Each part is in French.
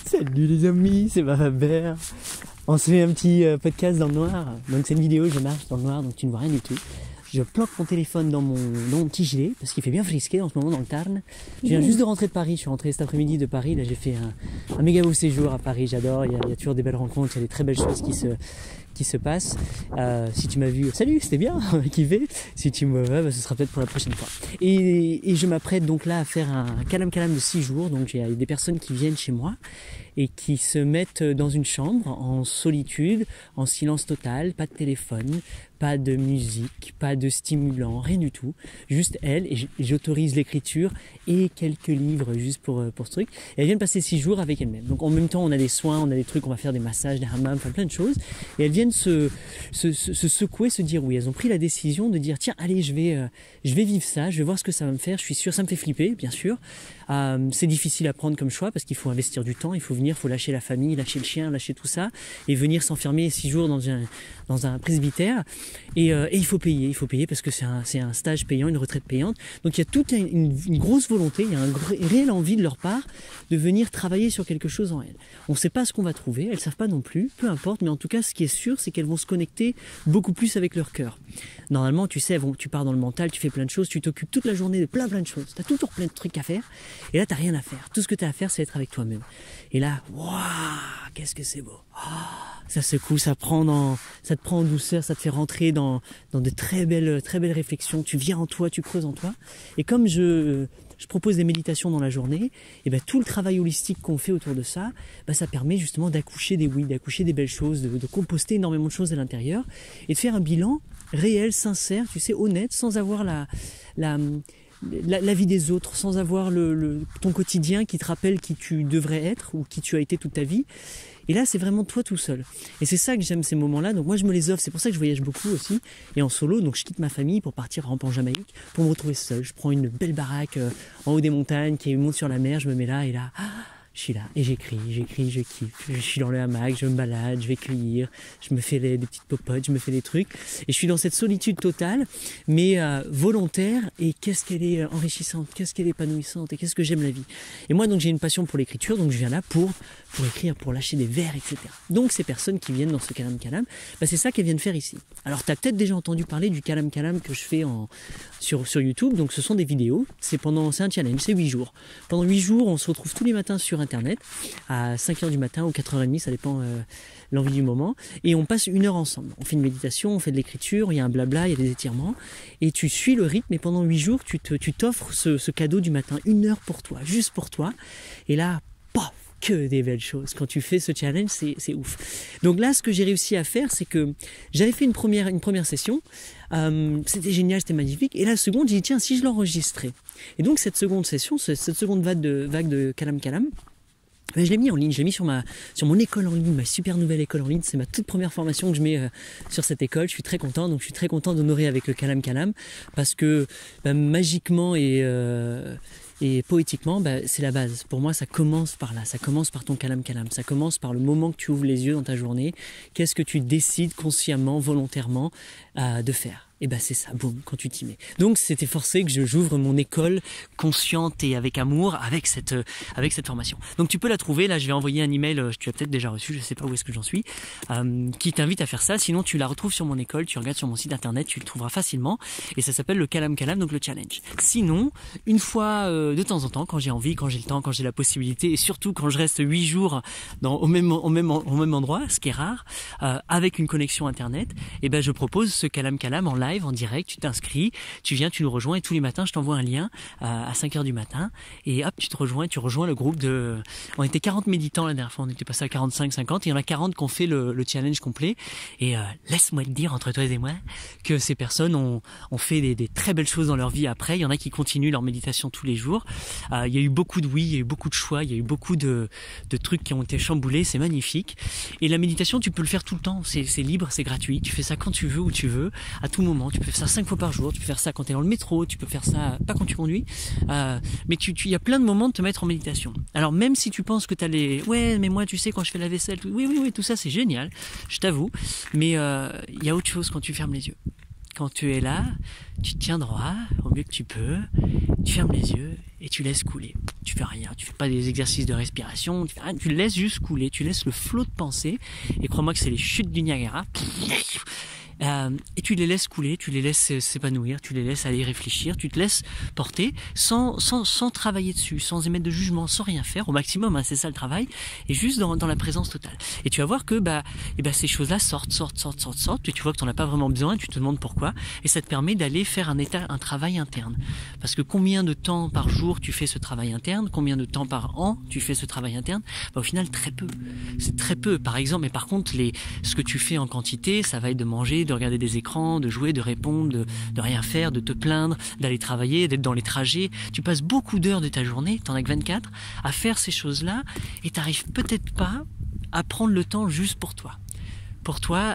Salut les amis, c'est Barabert. On se fait un petit podcast dans le noir. Donc c'est une vidéo, je marche dans le noir, donc tu ne vois rien du tout. Je planque mon téléphone dans mon petit gilet, parce qu'il fait bien frisquer en ce moment dans le Tarn. Je viens juste de rentrer de Paris, je suis rentré cet après-midi de Paris. Là j'ai fait un méga beau séjour à Paris, j'adore, il y a toujours des belles rencontres, il y a des très belles choses qui se passent. Si tu m'as vu, salut, c'était bien, kiffé. Si tu me vois, ce sera peut-être pour la prochaine fois. Et je m'apprête donc là à faire un Kalam Kalam de 6 jours. Donc il y a des personnes qui viennent chez moi et qui se mettent dans une chambre en solitude, en silence total, pas de téléphone, pas de musique, pas de stimulant, rien du tout. Juste elles, et j'autorise l'écriture et quelques livres juste pour ce truc. Et elles viennent passer 6 jours avec elles-mêmes. Donc en même temps, on a des soins, on a des trucs, on va faire des massages, des hammams, enfin plein de choses. Et elles viennent se secouer, se dire oui. Elles ont pris la décision de dire tiens, allez, je vais vivre ça, je vais voir ce que ça va me faire. Je suis sûr, ça me fait flipper, bien sûr. C'est difficile à prendre comme choix parce qu'il faut investir du temps, il faut venir, il faut lâcher la famille, lâcher le chien, lâcher tout ça et venir s'enfermer 6 jours dans un presbytère. Et il faut payer parce que c'est un stage payant, une retraite payante. Donc il y a toute une grosse volonté, il y a une réelle envie de leur part de venir travailler sur quelque chose en elles. On ne sait pas ce qu'on va trouver, elles ne savent pas non plus, peu importe, mais en tout cas ce qui est sûr, c'est qu'elles vont se connecter beaucoup plus avec leur cœur. Normalement, tu sais, tu pars dans le mental, tu fais plein de choses, tu t'occupes toute la journée de plein de choses, tu as toujours plein de trucs à faire, et là tu n'as rien à faire. Tout ce que tu as à faire, c'est être avec toi-même. Et là, waouh, qu'est-ce que c'est beau. Ça secoue, ça te prend en douceur, ça te fait rentrer dans de très belles réflexions. Tu viens en toi, tu creuses en toi. Et comme je propose des méditations dans la journée, et ben tout le travail holistique qu'on fait autour de ça, ben ça permet justement d'accoucher des oui, d'accoucher des belles choses, de composter énormément de choses à l'intérieur et de faire un bilan réel, sincère, tu sais, honnête, sans avoir la vie des autres, sans avoir ton quotidien qui te rappelle qui tu devrais être ou qui tu as été toute ta vie. Et là, c'est vraiment toi tout seul. Et c'est ça que j'aime ces moments-là. Donc moi, je me les offre. C'est pour ça que je voyage beaucoup aussi. Et en solo, donc je quitte ma famille pour partir en Jamaïque, pour me retrouver seul. Je prends une belle baraque en haut des montagnes qui monte sur la mer. Je me mets là et là... je suis là et j'écris, je kiffe. Je suis dans le hamac, je me balade, je vais cueillir, je me fais des petites popotes, je me fais des trucs. Et je suis dans cette solitude totale, mais volontaire. Et qu'est-ce qu'elle est enrichissante, qu'est-ce qu'elle est épanouissante et qu'est-ce que j'aime la vie. Et moi, donc j'ai une passion pour l'écriture, donc je viens là pour écrire, pour lâcher des vers, etc. Donc ces personnes qui viennent dans ce Kalam Kalam, bah, c'est ça qu'elles viennent faire ici. Alors tu as peut-être déjà entendu parler du Kalam Kalam que je fais sur YouTube. Donc ce sont des vidéos, c'est un challenge, c'est 8 jours. Pendant 8 jours, on se retrouve tous les matins sur Internet à 5h du matin ou 4h30, ça dépend l'envie du moment, et on passe 1 heure ensemble. On fait une méditation, on fait de l'écriture, il y a un blabla, il y a des étirements, et tu suis le rythme, et pendant 8 jours, tu t'offres ce cadeau du matin, 1 heure pour toi, juste pour toi, et là, paf, que des belles choses. Quand tu fais ce challenge, c'est ouf. Donc là, ce que j'ai réussi à faire, c'est que j'avais fait une première session, c'était génial, c'était magnifique, et la seconde, j'ai dit tiens, si je l'enregistrais. Et donc cette seconde session, cette seconde vague de Kalam Kalam, je l'ai mis en ligne, je l'ai mis sur mon école en ligne, ma super nouvelle école en ligne. C'est ma toute première formation que je mets sur cette école. Je suis très content, donc je suis très content d'honorer avec le Kalam Kalam parce que magiquement et poétiquement, c'est la base. Pour moi, ça commence par là, ça commence par ton Kalam Kalam, ça commence par le moment que tu ouvres les yeux dans ta journée. Qu'est-ce que tu décides consciemment, volontairement de faire? Et c'est ça, boum, quand tu t'y mets. Donc c'était forcé que j'ouvre mon école consciente et avec amour avec cette formation. Donc tu peux la trouver, là je vais envoyer un email, tu as peut-être déjà reçu, je sais pas où est-ce que j'en suis, qui t'invite à faire ça. Sinon tu la retrouves sur mon école, tu regardes sur mon site internet, tu le trouveras facilement. Et ça s'appelle le Kalam Kalam, donc le challenge. Sinon, une fois de temps en temps, quand j'ai envie, quand j'ai le temps, quand j'ai la possibilité, et surtout quand je reste 8 jours au même endroit, ce qui est rare, avec une connexion internet, et je propose ce Kalam Kalam en live, en direct, tu t'inscris, tu viens, tu nous rejoins et tous les matins je t'envoie un lien à 5h du matin et hop, tu rejoins le groupe on était 40 méditants la dernière fois, on était passé à 45-50 et il y en a 40 qui ont fait le challenge complet et laisse-moi te dire entre toi et moi que ces personnes ont fait des très belles choses dans leur vie après. Il y en a qui continuent leur méditation tous les jours. Il y a eu beaucoup de oui, il y a eu beaucoup de choix, il y a eu beaucoup de trucs qui ont été chamboulés, c'est magnifique. Et la méditation, tu peux le faire tout le temps, c'est libre, c'est gratuit, tu fais ça quand tu veux, où tu veux, à tout moment. Tu peux faire ça 5 fois par jour, tu peux faire ça quand tu es dans le métro, tu peux faire ça pas quand tu conduis, mais il y a plein de moments de te mettre en méditation. Alors même si tu penses que tu as ouais mais moi tu sais quand je fais la vaisselle, oui tout ça c'est génial, je t'avoue, mais il y a autre chose quand tu fermes les yeux. quand tu es là, tu te tiens droit au mieux que tu peux, tu fermes les yeux et tu laisses couler. Tu fais rien, tu fais pas des exercices de respiration, tu fais rien, tu laisses juste couler, tu laisses le flot de pensée, et crois-moi que c'est les chutes du Niagara. Et tu les laisses couler, tu les laisses s'épanouir, tu les laisses aller réfléchir, tu te laisses porter sans travailler dessus, sans émettre de jugement, sans rien faire, au maximum, hein, c'est ça le travail, et juste dans la présence totale. Et tu vas voir que ces choses-là sortent, et tu vois que tu n'en as pas vraiment besoin, et tu te demandes pourquoi, et ça te permet d'aller faire un travail interne. Parce que combien de temps par jour tu fais ce travail interne, combien de temps par an tu fais ce travail interne, au final très peu. C'est très peu, par exemple, mais par contre, ce que tu fais en quantité, ça va être de manger, de regarder des écrans, de jouer, de répondre, de rien faire, de te plaindre, d'aller travailler, d'être dans les trajets. Tu passes beaucoup d'heures de ta journée, t'en as que 24, à faire ces choses-là, et t'arrives peut-être pas à prendre le temps juste pour toi. Pour toi,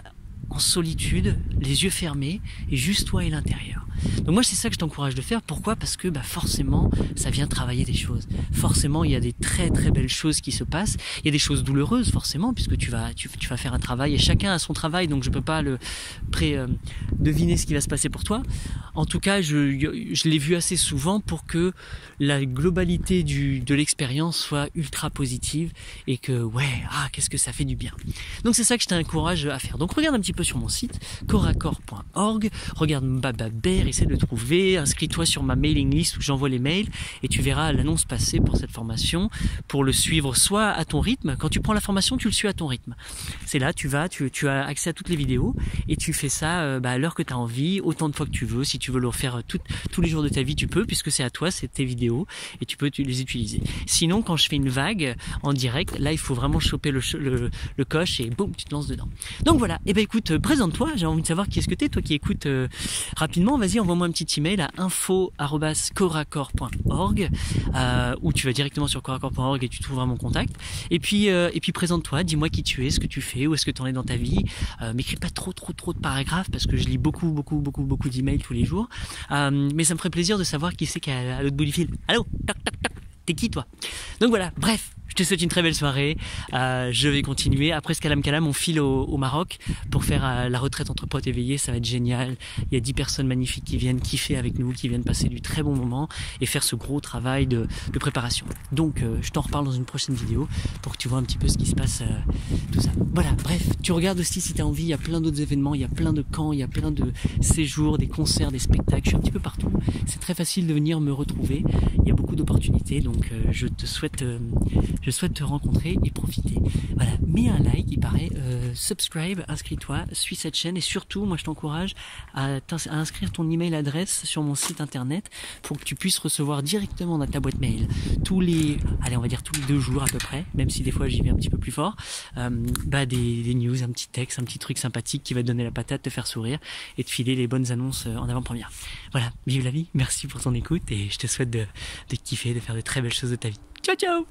en solitude, les yeux fermés, et juste toi et l'intérieur. Donc moi c'est ça que je t'encourage de faire. Pourquoi ? Parce que forcément ça vient travailler des choses. Forcément il y a des très très belles choses qui se passent. Il y a des choses douloureuses forcément, puisque tu vas faire un travail, et chacun a son travail, donc je peux pas deviner ce qui va se passer pour toi. En tout cas je l'ai vu assez souvent pour que la globalité de l'expérience soit ultra positive, et que qu'est-ce que ça fait du bien. Donc c'est ça que je t'encourage à faire. Donc regarde un petit peu sur mon site coracor.org, regarde Baba Bear, essaie de le trouver, inscris-toi sur ma mailing list où j'envoie les mails, et tu verras l'annonce passer pour cette formation, pour le suivre soit à ton rythme. Quand tu prends la formation, tu le suis à ton rythme. C'est là, tu as accès à toutes les vidéos, et tu fais ça à l'heure que tu as envie, autant de fois que tu veux. Si tu veux le refaire tous les jours de ta vie, tu peux, puisque c'est à toi, c'est tes vidéos, et tu peux les utiliser. Sinon, quand je fais une vague en direct, là il faut vraiment choper le coche, et boum, tu te lances dedans. Donc voilà, et écoute, présente-toi, j'ai envie de savoir qui est-ce que t'es, toi qui écoutes rapidement. Vas-y, envoie-moi un petit email à info@coracor.org, ou tu vas directement sur coracor.org et tu trouveras mon contact. Et puis présente-toi, dis-moi qui tu es, ce que tu fais, où est-ce que tu en es dans ta vie. M'écris pas trop de paragraphes, parce que je lis beaucoup d'emails tous les jours. Mais ça me ferait plaisir de savoir qui c'est qui est à l'autre bout du fil. Allô, tac, t'es qui toi? Donc voilà, bref. Je te souhaite une très belle soirée. Je vais continuer. Après ce Calam, on file au Maroc pour faire la retraite entre potes éveillés. Ça va être génial. Il y a 10 personnes magnifiques qui viennent kiffer avec nous, qui viennent passer du très bon moment et faire ce gros travail de préparation. Donc je t'en reparle dans une prochaine vidéo pour que tu vois un petit peu ce qui se passe, tout ça. Voilà, bref, tu regardes aussi si tu as envie. Il y a plein d'autres événements, il y a plein de camps, il y a plein de séjours, des concerts, des spectacles. Je suis un petit peu partout. C'est très facile de venir me retrouver. Il y a beaucoup d'opportunités, donc je souhaite te rencontrer et profiter. Voilà, mets un like, il paraît, subscribe, inscris-toi, suis cette chaîne, et surtout, moi je t'encourage à inscrire ton email adresse sur mon site internet pour que tu puisses recevoir directement dans ta boîte mail tous les 2 jours à peu près, même si des fois j'y vais un petit peu plus fort, des news, un petit texte, un petit truc sympathique qui va te donner la patate, te faire sourire et te filer les bonnes annonces en avant-première. Voilà, vive la vie, merci pour ton écoute, et je te souhaite de kiffer, de faire de très belles choses de ta vie. Ciao ciao.